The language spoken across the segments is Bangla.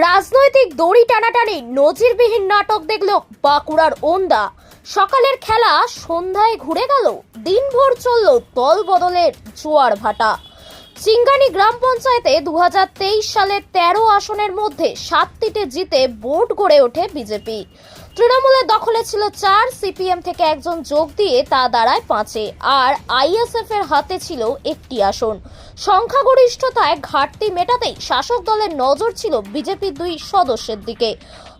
রাজনৈতিক দড়ি টানাটানি নজিরবিহীন নাটক দেখল বাঁকুড়ার ওন্দা। সকালের খেলা সন্ধ্যায় ঘুরে গেল, দিনভর চলল দল বদলের জোয়ার ভাটা। চিঙ্গানি গ্রাম পঞ্চায়েতে 2023 সালের 13 আসনের মধ্যে 7টিতে জিতে বোর্ড গড়ে ওঠে বিজেপি। তৃণমূলের দখলে ছিল 4, সিপিএম থেকে একজন যোগ দিয়ে তা দাঁড়ায় 5-এ, আর আইএসএফ এর হাতে ছিল 1টি আসন। সংখ্যাগরিষ্ঠতায় ঘাটতি মেটাতেই শাসক দলের নজর ছিল বিজেপির 2 সদস্যের দিকে।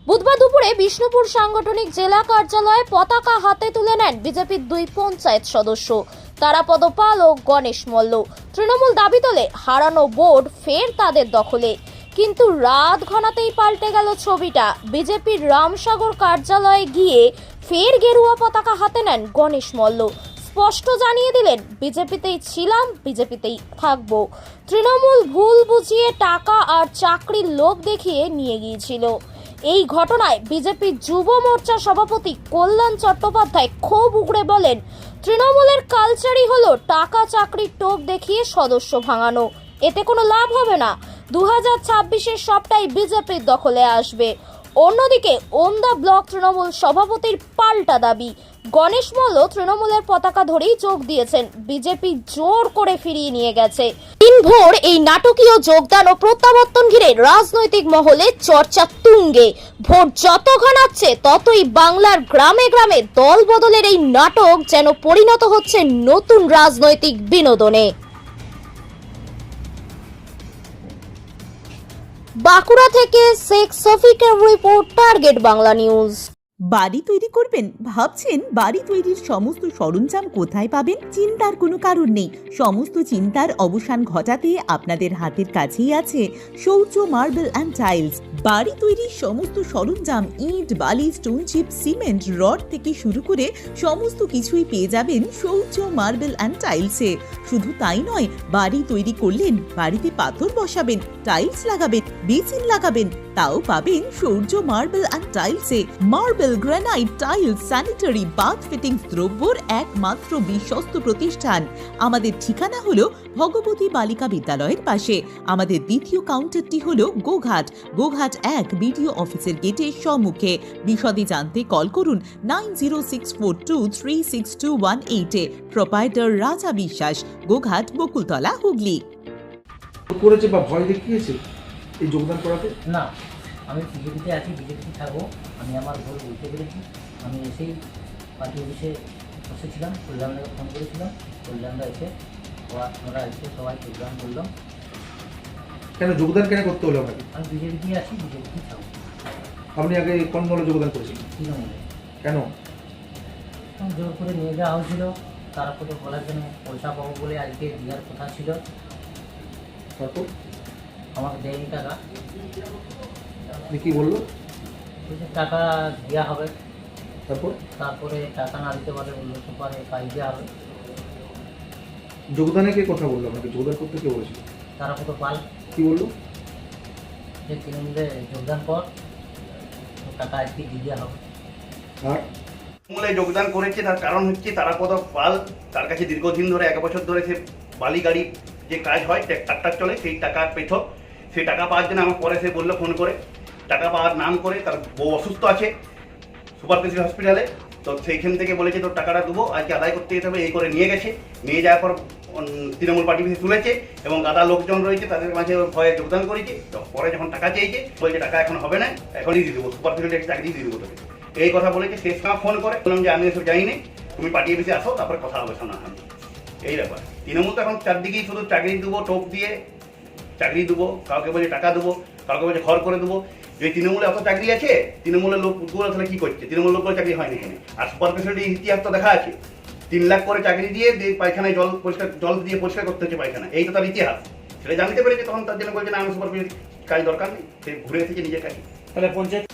বুধবার দুপুরে বিষ্ণুপুর সাংগঠনিক জেলা কার্যালয়ে পতাকা হাতে তুলে নেন বিজেপির 2 পঞ্চায়েত সদস্য তারাপদ পাল ও গণেশ মল্ল। তৃণমূল দাবি তোলে হারানো বোর্ড ফের তাদের দখলে, কিন্তু রাত ঘনাতেই পাল্টে গেল ছবিটা। বিজেপির রামসাগর কার্যালয়ে গিয়ে ফের গেরুয়া পতাকা হাতে নেন গণেশ মল্ল। স্পষ্ট জানিয়ে দিলেন, বিজেপিতেই ছিলাম, বিজেপিতেই থাকবো। তৃণমূল ভুল বুঝিয়ে টাকা আর চাকরির লোভ দেখিয়ে নিয়ে গিয়েছিল। এই ঘটনায় বিজেপির যুব মোর্চা সভাপতি কল্যাণ চট্টোপাধ্যায় ক্ষোভ উগড়ে বলেন, তৃণমূলের কালচারই হলো টাকা চাকরির টোপ দেখিয়ে সদস্য ভাঙানো। এতে কোনো লাভ হবে না। 2026-এর সবটাই বিজেপির দখলে আসবে। অন্যদিকে ওন্দা ব্লক তৃণমূল সভাপতির পাল্টা দাবি, গণেশ মল্ল তৃণমূলের পতাকা ধরেই যোগ দিয়েছেন, বিজেপি জোর করে ফিরিয়ে নিয়ে গেছে। দিনভর এই নাটকীয় যোগদান ও প্রত্যাবর্তন ঘিরে রাজনৈতিক মহলে চর্চা তুঙ্গে। ভোট যত ঘনাচ্ছে ততই বাংলার গ্রামে গ্রামে দল বদলের এই নাটক যেন পরিণত হচ্ছে নতুন রাজনৈতিক বিনোদনে। বাঁকুড়া থেকে শেখ শফিকের রিপোর্ট, টার্গেট বাংলা নিউজ। বাড়ি তৈরি করবেন? ভাবছেন বাড়ি তৈরির সমস্ত সরঞ্জাম কোথায় পাবেন? চিন্তার কোনো কারণ নেই। সমস্ত চিন্তার অবসান ঘটাতে আপনাদের হাতের কাছেই আছে শৌর্য মার্বেল অ্যান্ড টাইলস। বাড়ি তৈরির সমস্ত সরঞ্জাম, ইট, বালি, স্টোন চিপ, সিমেন্ট, রড থেকে শুরু করে সমস্ত কিছুই পেয়ে যাবেন শৌর্য মার্বেল অ্যান্ড টাইলসে। শুধু তাই নয়, বাড়ি তৈরি করলেন, বাড়িতে পাথর বসাবেন, টাইলস লাগাবেন, বেসিন লাগাবেন, তাও পাবেন শৌর্য মার্বেল অ্যান্ড টাইলসে। Marble, granite, tiles, sanitary, bath fittings দ্রব্যর একমাত্র বিশ্বস্ত প্রতিষ্ঠান। আমাদের ঠিকানা হলো ভগবতী বালিকা বিদ্যালয়ের পাশে। আমাদের দ্বিতীয় কাউন্টারটি হলো গোঘাট 1 বিডিও অফিসের গেটের সম্মুখে। বিশদে জানতে কল করুন 9064236218-এ। প্রোপাইটার রাজা বিশ্বাস, গোঘাট, বকুলতলা, হুগলি। করেছে বা ভয় দেখিয়েছে এই যোগদান করাতে? না, আমি বিজেপিতে আছি, বিজেপিতে থাকবো। আমি আমার ভুল বুঝতে পেরেছি। আমি এসেই পার্টি অফিসে বসেছিলাম, কল্যাণদাকে ফোন করেছিলাম, কল্যাণদা এসে আমরা এসে সবাই যোগদান করলাম। কেন যোগদান কেন করতে হলো আপনাকে? আমি বিজেপিতেই আছি, বিজেপিতেই থাকবো। আপনি আগে কোন দলে যোগদান করেছিলেন? তৃণমূলে। কেন? জোর করে নিয়ে যাওয়া হয়েছিল, তারপরে বলার জন্য পয়সা পাবো বলে আজকে দেওয়ার কথা ছিল। তারপর আমাকে দেয়নি টাকা। কি বললো? টাকা দেওয়া হবে। তারপরে টাকা না দিতে পারে বললো সুপারে কাজ দেওয়া হবে। যোগদানে কে কথা বললো আপনাকে? যোগদান করতে কে বলেছিল? তারাপদ পাল। কি বললো? যে তৃণমূলে যোগদান কর, টাকা আজকে দিয়ে দেওয়া হবে। আর তৃণমূলে যোগদান করেছে তার কারণ হচ্ছে তারাপদ পাল, তার কাছে দীর্ঘদিন ধরে 1 বছর ধরে সে বালি গাড়ি যে কাজ হয়, ট্রাক্টর চলে, সেই টাকা পেত। সেই টাকা পাওয়ার জন্য আমার পরে সে বললো ফোন করে, টাকা পাওয়ার নাম করে তার বউ অসুস্থ আছে সুপার স্পেশালিটি হসপিটালে, তো সেইখান থেকে বলেছে তোর টাকাটা দেবো, আজকে আদায় করতে যেতে হবে। এই করে নিয়ে গেছে। নিয়ে যাওয়ার পর তৃণমূল পার্টি অফিসে তুলেছে এবং গাদা লোকজন রয়েছে, তাদের মাঝে ভয়ে যোগদান করেছে। তো পরে যখন টাকা চেয়েছে বলছে টাকা এখন হবে না, এখনই দিয়ে দেবো, সুপার স্পেশালিটি চাকরি দিয়ে দেবো তোকে, এই কথা বলেছে। শেষ সময় ফোন করে বললাম যে আমি এসব জানি না, তুমি পার্টি অফিসে আসো, তারপরে কথা হবে সামনাসামনি। এই ব্যাপার। তৃণমূল তো এখন চারদিকেই শুধু চাকরি দেবো, টোপ দিয়ে চাকরি দেবো, কাউকে বলছে টাকা দেবো, কাউকে বলছে ঘর করে দেবো। যে তৃণমূলে অত চাকরি আছে, তৃণমূলের লোকগুলো তাহলে কী করছে? তৃণমূল লোকগুলো চাকরি হয়নি এখানে। আর সুপার স্পেশালিটির ইতিহাস তো দেখা আছে, 3 লাখ করে চাকরি দিয়ে পায়খানায় জল দিয়ে পরিষ্কার করতে হচ্ছে পায়খানা, এই তো তার ইতিহাস। সেটা জানতে পেরেছে, তখন তার জন্য বলছে না আমি সুপার স্পেশালিটি কাজ দরকার নেই, সে ঘুরে এসেছে নিজের কাছে। তাহলে পঞ্চায়েত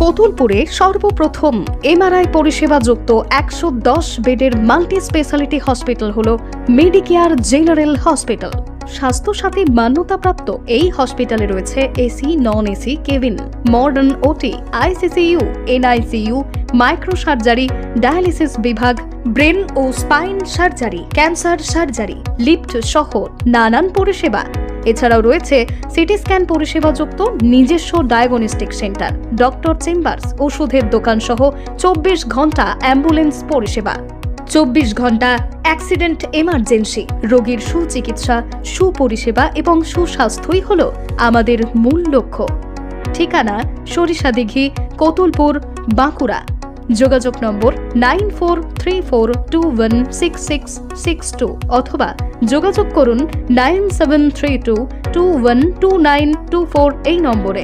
কতুলপুরে সর্বপ্রথম এমআরআই পরিষেবা যুক্ত 110 বেডের মাল্টি স্পেশালিটি হসপিটাল হলো মেডিকেয়ার জেনারেল হসপিটাল। স্বাস্থ্যসাথী মান্যতাপ্রাপ্ত এই হসপিটালে রয়েছে AC, non AC cabin, modern OT, ICCU, NICU, micro surgery, dialysis বিভাগ, ব্রেন ও spine surgery, cancer surgery, lift সহ নানান পরিষেবা। এছাড়াও রয়েছে সিটি স্ক্যান পরিষেবাযুক্ত নিজস্ব ডায়াগনস্টিক সেন্টার, ডক্টর চেম্বার্স, ওষুধের দোকান সহ 24 ঘন্টা অ্যাম্বুলেন্স পরিষেবা, 24 ঘন্টা অ্যাক্সিডেন্ট এমার্জেন্সি। রোগীর সুচিকিৎসা, সুপরিষেবা এবং সুস্বাস্থ্যই হলো আমাদের মূল লক্ষ্য। ঠিকানা সরিষাদিঘি, কতুলপুর, বাঁকুড়া। যোগাযোগ নম্বর 9434216662 অথবা যোগাযোগ করুন 9732212924 এই নম্বরে।